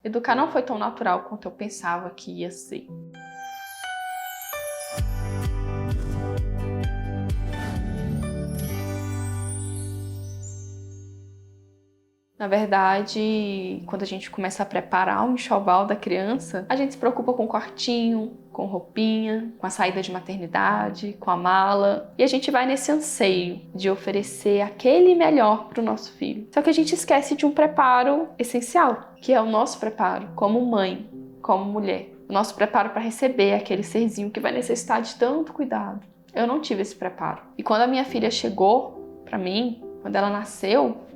Educar não foi tão natural quanto eu pensava que ia ser. Na verdade, quando a gente começa a preparar o enxoval da criança, a gente se preocupa com o quartinho, com roupinha, com a saída de maternidade, com a mala. E a gente vai nesse anseio de oferecer aquele melhor para o nosso filho. Só que a gente esquece de um preparo essencial, que é o nosso preparo como mãe, como mulher. O nosso preparo para receber aquele serzinho que vai necessitar de tanto cuidado. Eu não tive esse preparo. E quando a minha filha chegou para mim, quando ela nasceu,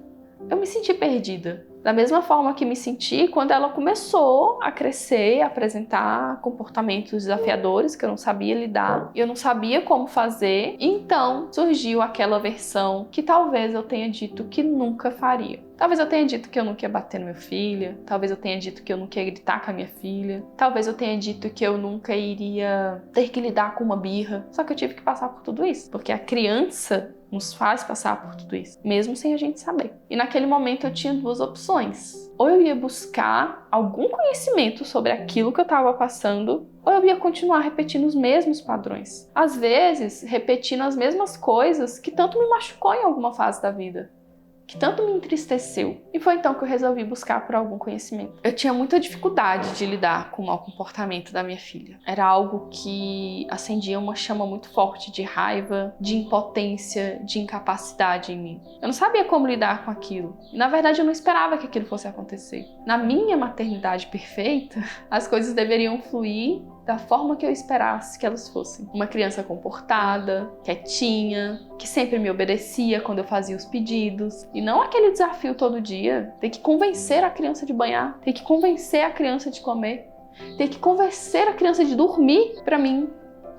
eu me senti perdida. Da mesma forma que me senti quando ela começou a crescer, a apresentar comportamentos desafiadores que eu não sabia lidar, eu não sabia como fazer. Então surgiu aquela versão que talvez eu tenha dito que nunca faria. Talvez eu tenha dito que eu nunca ia bater na minha filha, talvez eu tenha dito que eu nunca ia gritar com a minha filha, talvez eu tenha dito que eu nunca iria ter que lidar com uma birra. Só que eu tive que passar por tudo isso, porque a criança nos faz passar por tudo isso, mesmo sem a gente saber. E naquele momento eu tinha duas opções. Ou eu ia buscar algum conhecimento sobre aquilo que eu estava passando, ou eu ia continuar repetindo os mesmos padrões. Às vezes, repetindo as mesmas coisas que tanto me machucou em alguma fase da vida, que tanto me entristeceu. E foi então que eu resolvi buscar por algum conhecimento. Eu tinha muita dificuldade de lidar com o mau comportamento da minha filha. Era algo que acendia uma chama muito forte de raiva, de impotência, de incapacidade em mim. Eu não sabia como lidar com aquilo. E, na verdade, eu não esperava que aquilo fosse acontecer. Na minha maternidade perfeita, as coisas deveriam fluir da forma que eu esperasse que elas fossem. Uma criança comportada, quietinha, que sempre me obedecia quando eu fazia os pedidos. E não aquele desafio todo dia, ter que convencer a criança de banhar, ter que convencer a criança de comer, ter que convencer a criança de dormir. Para mim,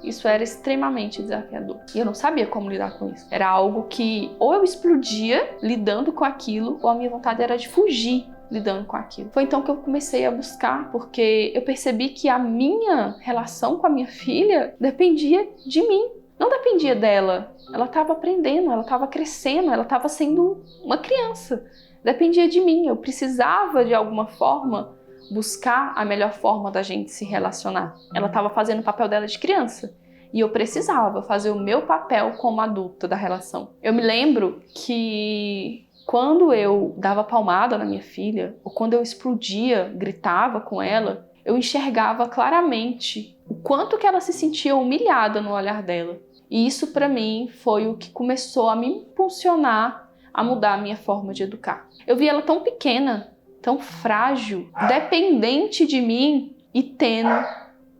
isso era extremamente desafiador. E eu não sabia como lidar com isso. Era algo que ou eu explodia lidando com aquilo, ou a minha vontade era de fugir lidando com aquilo. Foi então que eu comecei a buscar, porque eu percebi que a minha relação com a minha filha dependia de mim, não dependia dela. Ela estava aprendendo, ela estava crescendo, ela estava sendo uma criança. Dependia de mim, eu precisava de alguma forma buscar a melhor forma da gente se relacionar. Ela estava fazendo o papel dela de criança. E eu precisava fazer o meu papel como adulta da relação. Eu me lembro que quando eu dava palmada na minha filha, ou quando eu explodia, gritava com ela, eu enxergava claramente o quanto que ela se sentia humilhada no olhar dela. E isso, para mim, foi o que começou a me impulsionar a mudar a minha forma de educar. Eu vi ela tão pequena, tão frágil, dependente de mim e tendo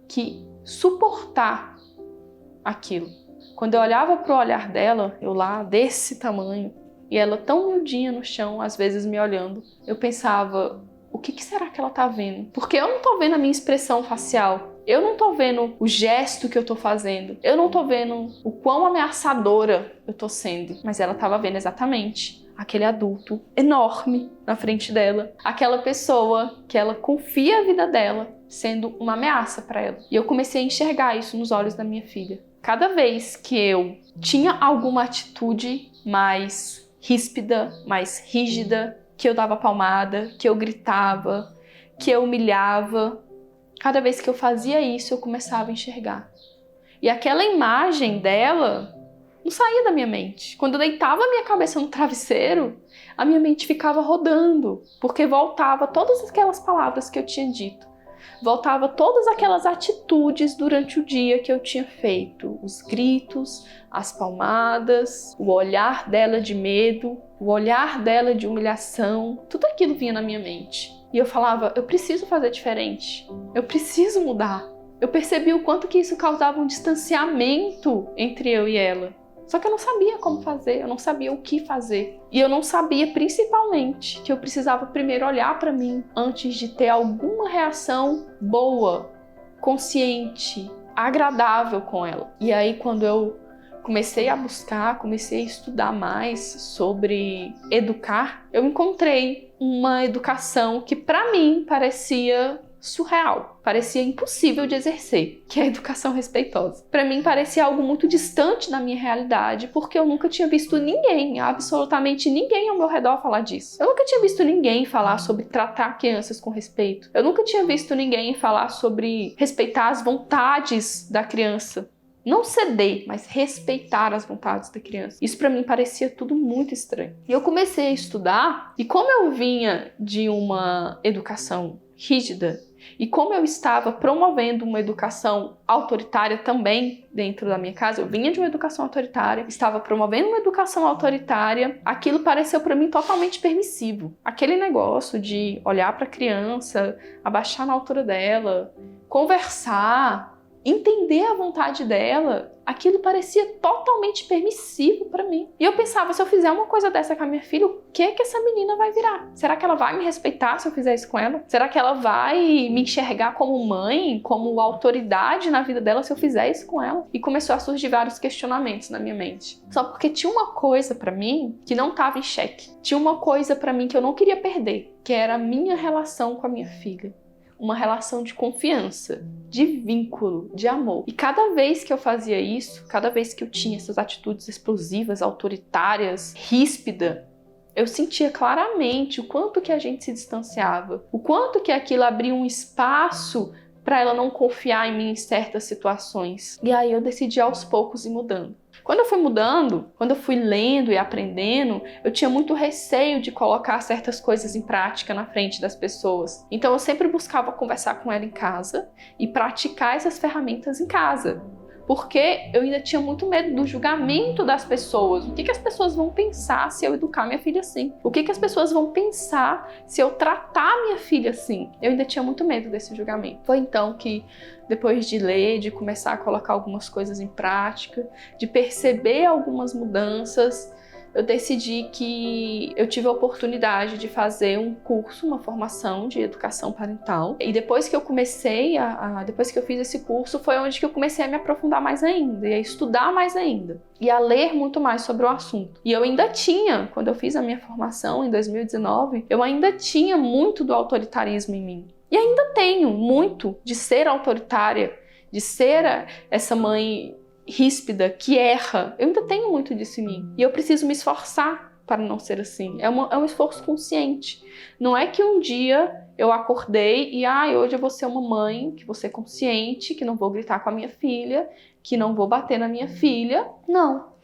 que suportar aquilo. Quando eu olhava para o olhar dela, eu lá desse tamanho, e ela tão miudinha no chão, às vezes me olhando, eu pensava, o que será que ela tá vendo? Porque eu não tô vendo a minha expressão facial, eu não tô vendo o gesto que eu tô fazendo, eu não tô vendo o quão ameaçadora eu tô sendo, mas ela tava vendo exatamente aquele adulto enorme na frente dela, aquela pessoa que ela confia a vida dela sendo uma ameaça para ela. E eu comecei a enxergar isso nos olhos da minha filha. Cada vez que eu tinha alguma atitude mais ríspida, mais rígida, que eu dava palmada, que eu gritava, que eu humilhava, cada vez que eu fazia isso, eu começava a enxergar. E aquela imagem dela não saía da minha mente. Quando eu deitava a minha cabeça no travesseiro, a minha mente ficava rodando, porque voltava todas aquelas palavras que eu tinha dito. Voltava todas aquelas atitudes durante o dia que eu tinha feito. Os gritos, as palmadas, o olhar dela de medo, o olhar dela de humilhação. Tudo aquilo vinha na minha mente. E eu falava, eu preciso fazer diferente. Eu preciso mudar. Eu percebi o quanto que isso causava um distanciamento entre eu e ela. Só que eu não sabia como fazer, eu não sabia o que fazer. E eu não sabia, principalmente, que eu precisava primeiro olhar para mim antes de ter alguma reação boa, consciente, agradável com ela. E aí, quando eu comecei a buscar, comecei a estudar mais sobre educar, eu encontrei uma educação que, para mim, parecia surreal, parecia impossível de exercer, que é a educação respeitosa. Para mim parecia algo muito distante da minha realidade, porque eu nunca tinha visto ninguém, absolutamente ninguém ao meu redor falar disso. Eu nunca tinha visto ninguém falar sobre tratar crianças com respeito. Eu nunca tinha visto ninguém falar sobre respeitar as vontades da criança. Não ceder, mas respeitar as vontades da criança. Isso para mim parecia tudo muito estranho. E eu comecei a estudar, e como eu vinha de uma educação rígida, e como eu estava promovendo uma educação autoritária também dentro da minha casa, eu vinha de uma educação autoritária, estava promovendo uma educação autoritária, aquilo pareceu para mim totalmente permissivo. Aquele negócio de olhar para a criança, abaixar na altura dela, conversar, entender a vontade dela, aquilo parecia totalmente permissivo para mim. E eu pensava, se eu fizer uma coisa dessa com a minha filha, o que essa menina vai virar? Será que ela vai me respeitar se eu fizer isso com ela? Será que ela vai me enxergar como mãe, como autoridade na vida dela se eu fizer isso com ela? E começou a surgir vários questionamentos na minha mente. Só porque tinha uma coisa para mim que não estava em xeque. Tinha uma coisa para mim que eu não queria perder, que era a minha relação com a minha filha. Uma relação de confiança, de vínculo, de amor. E cada vez que eu fazia isso, cada vez que eu tinha essas atitudes explosivas, autoritárias, ríspida, eu sentia claramente o quanto que a gente se distanciava, o quanto que aquilo abria um espaço para ela não confiar em mim em certas situações. E aí eu decidi aos poucos ir mudando. Quando eu fui mudando, quando eu fui lendo e aprendendo, eu tinha muito receio de colocar certas coisas em prática na frente das pessoas. Então eu sempre buscava conversar com ela em casa e praticar essas ferramentas em casa. Porque eu ainda tinha muito medo do julgamento das pessoas. O que as pessoas vão pensar se eu educar minha filha assim? O que as pessoas vão pensar se eu tratar minha filha assim? Eu ainda tinha muito medo desse julgamento. Foi então que, depois de ler, de começar a colocar algumas coisas em prática, de perceber algumas mudanças, eu decidi que eu tive a oportunidade de fazer um curso, uma formação de educação parental. E depois que eu comecei, depois que eu fiz esse curso, foi onde que eu comecei a me aprofundar mais ainda, e a estudar mais ainda, e a ler muito mais sobre o assunto. E eu ainda tinha, quando eu fiz a minha formação em 2019, eu ainda tinha muito do autoritarismo em mim. E ainda tenho muito de ser autoritária, de ser essa mãe ríspida, que erra. Eu ainda tenho muito disso em mim. E eu preciso me esforçar para não ser assim. É um esforço consciente. Não é que um dia eu acordei e hoje eu vou ser uma mãe, que vou ser consciente, que não vou gritar com a minha filha, que não vou bater na minha filha. Não.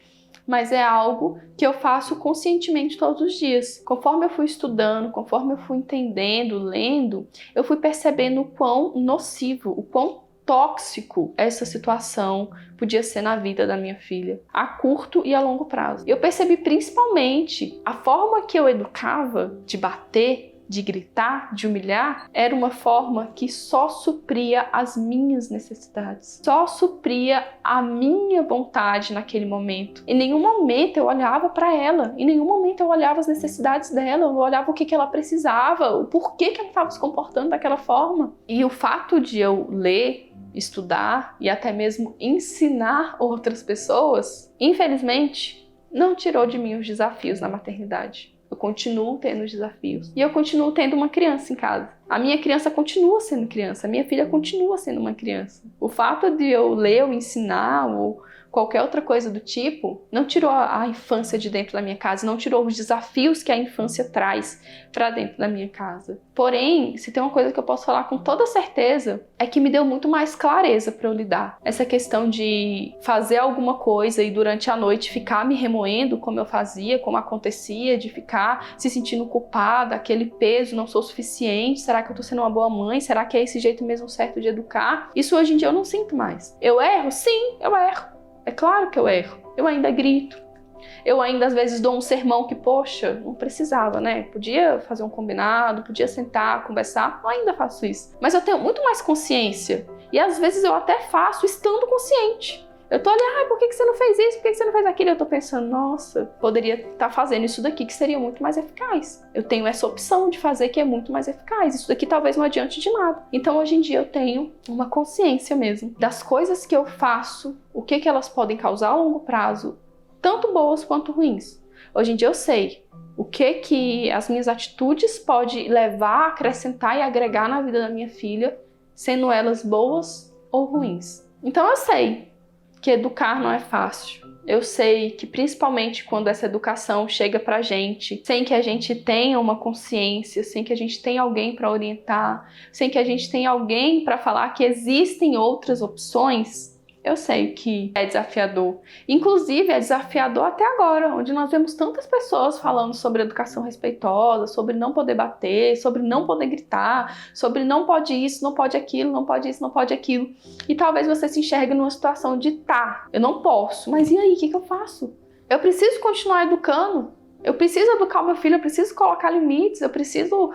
Mas é algo que eu faço conscientemente todos os dias. Conforme eu fui estudando, conforme eu fui entendendo, lendo, eu fui percebendo o quão nocivo, o quão tóxico essa situação podia ser na vida da minha filha, a curto e a longo prazo. Eu percebi principalmente a forma que eu educava, de bater, de gritar, de humilhar, era uma forma que só supria as minhas necessidades, só supria a minha vontade naquele momento. Em nenhum momento eu olhava para ela, em nenhum momento eu olhava as necessidades dela, eu olhava o que ela precisava, o porquê que ela estava se comportando daquela forma. E o fato de eu ler, estudar e até mesmo ensinar outras pessoas, infelizmente, não tirou de mim os desafios na maternidade. Eu continuo tendo os desafios. E eu continuo tendo uma criança em casa. A minha criança continua sendo criança. A minha filha continua sendo uma criança. O fato de eu ler ou ensinar ou qualquer outra coisa do tipo não tirou a infância de dentro da minha casa, não tirou os desafios que a infância traz para dentro da minha casa. Porém, se tem uma coisa que eu posso falar com toda certeza, é que me deu muito mais clareza para eu lidar. Essa questão de fazer alguma coisa e durante a noite ficar me remoendo como eu fazia, como acontecia, de ficar se sentindo culpada, aquele peso, não sou suficiente, será que eu tô sendo uma boa mãe? Será que é esse jeito mesmo certo de educar? Isso hoje em dia eu não sinto mais. Eu erro? Sim, eu erro. É claro que eu erro. Eu ainda grito. Eu ainda às vezes dou um sermão que, poxa, não precisava, né? Podia fazer um combinado, podia sentar, conversar. Eu ainda faço isso. Mas eu tenho muito mais consciência. E às vezes eu até faço estando consciente. Eu tô ali, por que você não fez isso? Por que você não fez aquilo? Eu tô pensando, nossa, poderia estar fazendo isso daqui que seria muito mais eficaz. Eu tenho essa opção de fazer que é muito mais eficaz. Isso daqui talvez não adiante de nada. Então hoje em dia eu tenho uma consciência mesmo das coisas que eu faço, o que elas podem causar a longo prazo, tanto boas quanto ruins. Hoje em dia eu sei o que as minhas atitudes podem levar, acrescentar e agregar na vida da minha filha, sendo elas boas ou ruins. Então eu sei que educar não é fácil. Eu sei que principalmente quando essa educação chega pra gente, sem que a gente tenha uma consciência, sem que a gente tenha alguém para orientar, sem que a gente tenha alguém para falar que existem outras opções, eu sei que é desafiador. Inclusive, é desafiador até agora, onde nós vemos tantas pessoas falando sobre educação respeitosa, sobre não poder bater, sobre não poder gritar, sobre não pode isso, não pode aquilo, não pode isso, não pode aquilo. E talvez você se enxergue numa situação de eu não posso, mas e aí, o que eu faço? Eu preciso continuar educando. Eu preciso educar o meu filho, eu preciso colocar limites, eu preciso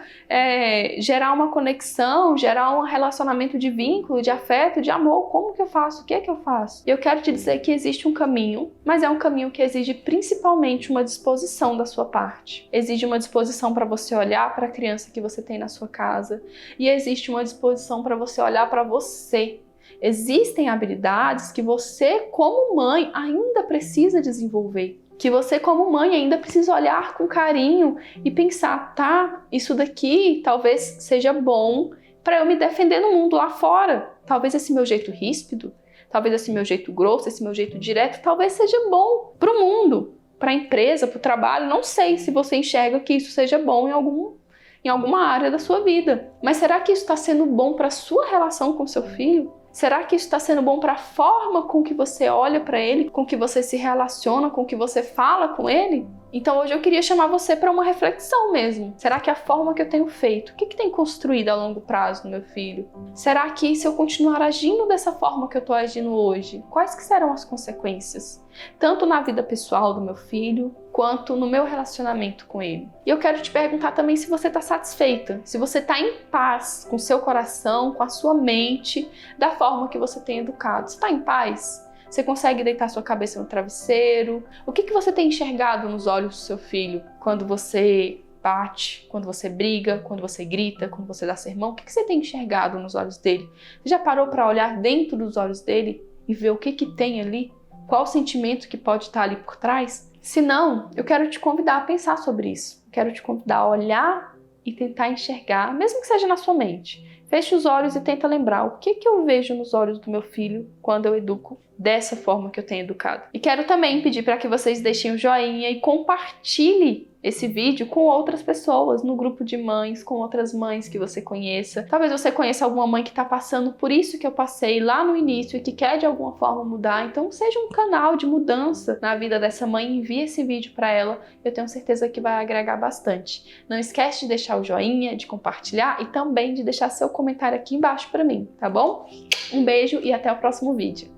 gerar uma conexão, gerar um relacionamento de vínculo, de afeto, de amor. Como que eu faço? O que é que eu faço? Eu quero te dizer que existe um caminho, mas é um caminho que exige principalmente uma disposição da sua parte. Exige uma disposição para você olhar para a criança que você tem na sua casa e existe uma disposição para você olhar para você. Existem habilidades que você, como mãe, ainda precisa desenvolver. Que você, como mãe, ainda precisa olhar com carinho e pensar, isso daqui talvez seja bom para eu me defender no mundo lá fora. Talvez esse meu jeito ríspido, talvez esse meu jeito grosso, esse meu jeito direto, talvez seja bom para o mundo, para a empresa, para o trabalho. Não sei se você enxerga que isso seja bom em alguma área da sua vida. Mas será que isso está sendo bom para a sua relação com seu filho? Será que isso está sendo bom para a forma com que você olha para ele, com que você se relaciona, com que você fala com ele? Então hoje eu queria chamar você para uma reflexão mesmo. Será que a forma que eu tenho feito, o que tem construído a longo prazo no meu filho? Será que se eu continuar agindo dessa forma que eu estou agindo hoje, quais que serão as consequências? Tanto na vida pessoal do meu filho, quanto no meu relacionamento com ele. E eu quero te perguntar também se você está satisfeita, se você está em paz com seu coração, com a sua mente, da forma que você tem educado. Você está em paz? Você consegue deitar sua cabeça no travesseiro? O que você tem enxergado nos olhos do seu filho quando você bate, quando você briga, quando você grita, quando você dá sermão? O que você tem enxergado nos olhos dele? Você já parou para olhar dentro dos olhos dele e ver o que tem ali? Qual o sentimento que pode estar ali por trás? Se não, eu quero te convidar a pensar sobre isso. Eu quero te convidar a olhar e tentar enxergar, mesmo que seja na sua mente. Feche os olhos e tenta lembrar o que eu vejo nos olhos do meu filho quando eu educo dessa forma que eu tenho educado. E quero também pedir para que vocês deixem o joinha e compartilhem esse vídeo com outras pessoas, no grupo de mães, com outras mães que você conheça. Talvez você conheça alguma mãe que está passando por isso que eu passei lá no início e que quer de alguma forma mudar. Então seja um canal de mudança na vida dessa mãe, envie esse vídeo para ela. Eu tenho certeza que vai agregar bastante. Não esquece de deixar o joinha, de compartilhar e também de deixar seu comentário aqui embaixo para mim, tá bom? Um beijo e até o próximo vídeo.